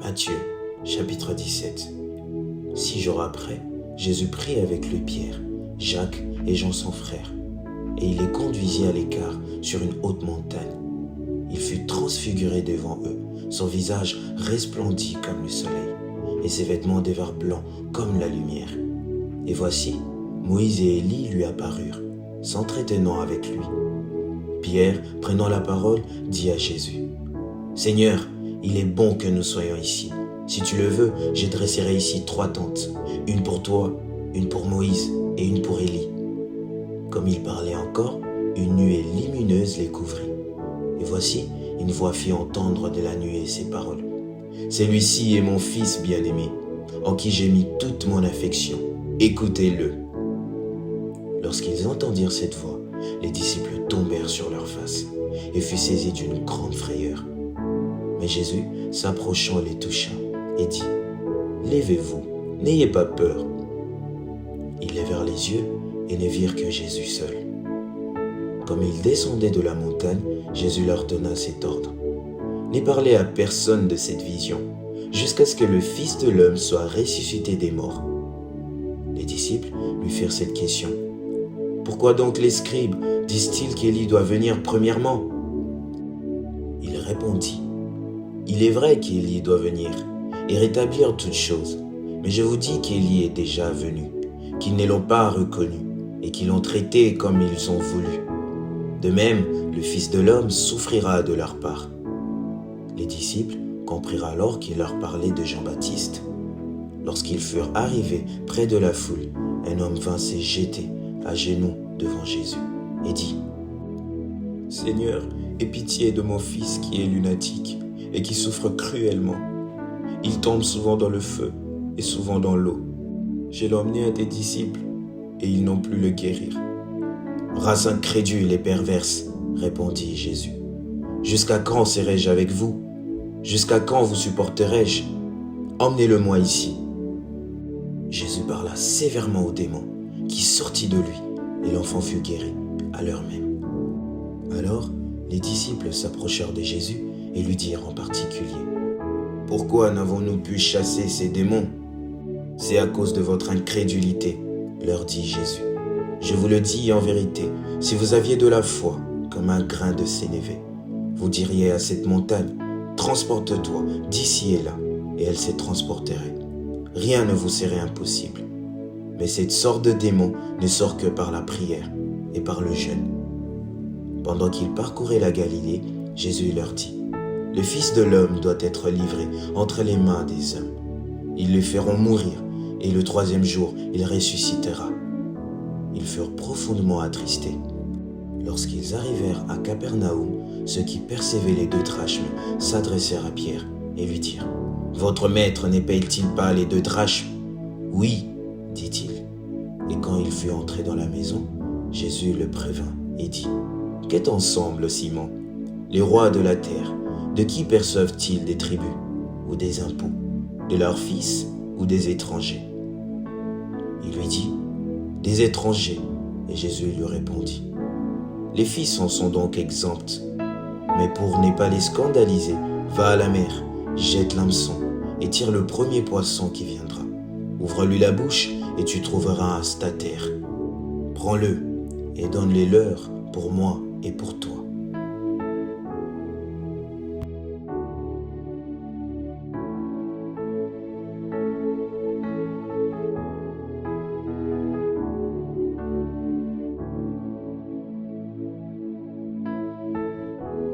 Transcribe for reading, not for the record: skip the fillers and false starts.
Matthieu, chapitre 17. 6 jours après, Jésus prit avec lui Pierre, Jacques et Jean son frère, et il les conduisit à l'écart sur une haute montagne. Il fut transfiguré devant eux, son visage resplendit comme le soleil, et ses vêtements devinrent blancs comme la lumière. Et voici, Moïse et Élie lui apparurent, s'entretenant avec lui. Pierre, prenant la parole, dit à Jésus, « Seigneur, il est bon que nous soyons ici. Si tu le veux, je dresserai ici 3 tentes, une pour toi, une pour Moïse et une pour Élie. » Comme il parlait encore, une nuée lumineuse les couvrit. Et voici, une voix fit entendre de la nuée ces paroles. « Celui-ci est mon fils bien-aimé, en qui j'ai mis toute mon affection. Écoutez-le. » Lorsqu'ils entendirent cette voix, les disciples tombèrent sur leurs faces et furent saisis d'une grande frayeur. Mais Jésus, s'approchant, les toucha et dit, « Levez-vous, n'ayez pas peur. » Ils levèrent les yeux et ne virent que Jésus seul. Comme ils descendaient de la montagne, Jésus leur donna cet ordre. « Ne parlez à personne de cette vision, jusqu'à ce que le Fils de l'homme soit ressuscité des morts. » Les disciples lui firent cette question. « Pourquoi donc les scribes disent-ils qu'Élie doit venir premièrement ?» Il répondit, « Il est vrai qu'Élie doit venir et rétablir toutes choses, mais je vous dis qu'Élie est déjà venu, qu'ils ne l'ont pas reconnu et qu'ils l'ont traité comme ils ont voulu. De même, le Fils de l'homme souffrira de leur part. » Les disciples comprirent alors qu'il leur parlait de Jean-Baptiste. Lorsqu'ils furent arrivés près de la foule, un homme vint se jeter à genoux devant Jésus et dit, « Seigneur, aie pitié de mon fils qui est lunatique et qui souffre cruellement. Il tombe souvent dans le feu et souvent dans l'eau. Je l'ai emmené à tes disciples et ils n'ont pu le guérir. » « Race incrédule et perverse, répondit Jésus. Jusqu'à quand serai-je avec vous? Jusqu'à quand vous supporterai-je? Emmenez-le-moi ici. » Jésus parla sévèrement au démon, qui sortit de lui, et l'enfant fut guéri à l'heure même. Alors, les disciples s'approchèrent de Jésus et lui dirent en particulier, « Pourquoi n'avons-nous pu chasser ces démons? C'est à cause de votre incrédulité, leur dit Jésus. Je vous le dis en vérité, si vous aviez de la foi comme un grain de sénévé, vous diriez à cette montagne, « Transporte-toi d'ici et là », et elle se transporterait. Rien ne vous serait impossible. Mais cette sorte de démon ne sort que par la prière et par le jeûne. » Pendant qu'ils parcouraient la Galilée, Jésus leur dit, « Le Fils de l'homme doit être livré entre les mains des hommes. Ils le feront mourir, et le 3e jour, il ressuscitera. » Ils furent profondément attristés. Lorsqu'ils arrivèrent à Capernaum, ceux qui percevaient les 2 drachmes s'adressèrent à Pierre et lui dirent, « Votre maître ne paye-t-il pas les 2 drachmes? » « Oui, dit-il. » Et quand il fut entré dans la maison, Jésus le prévint et dit, « Qu'est ensemble, Simon? Les rois de la terre, de qui perçoivent-ils des tributs ou des impôts? De leurs fils ou des étrangers? » Il lui dit, « Des étrangers. » Et Jésus lui répondit, « Les fils en sont donc exempts. Mais pour ne pas les scandaliser, va à la mer, jette l'hameçon et tire le premier poisson qui viendra. Ouvre-lui la bouche et tu trouveras un statère. Prends-le et donne-les leur pour moi et pour toi. »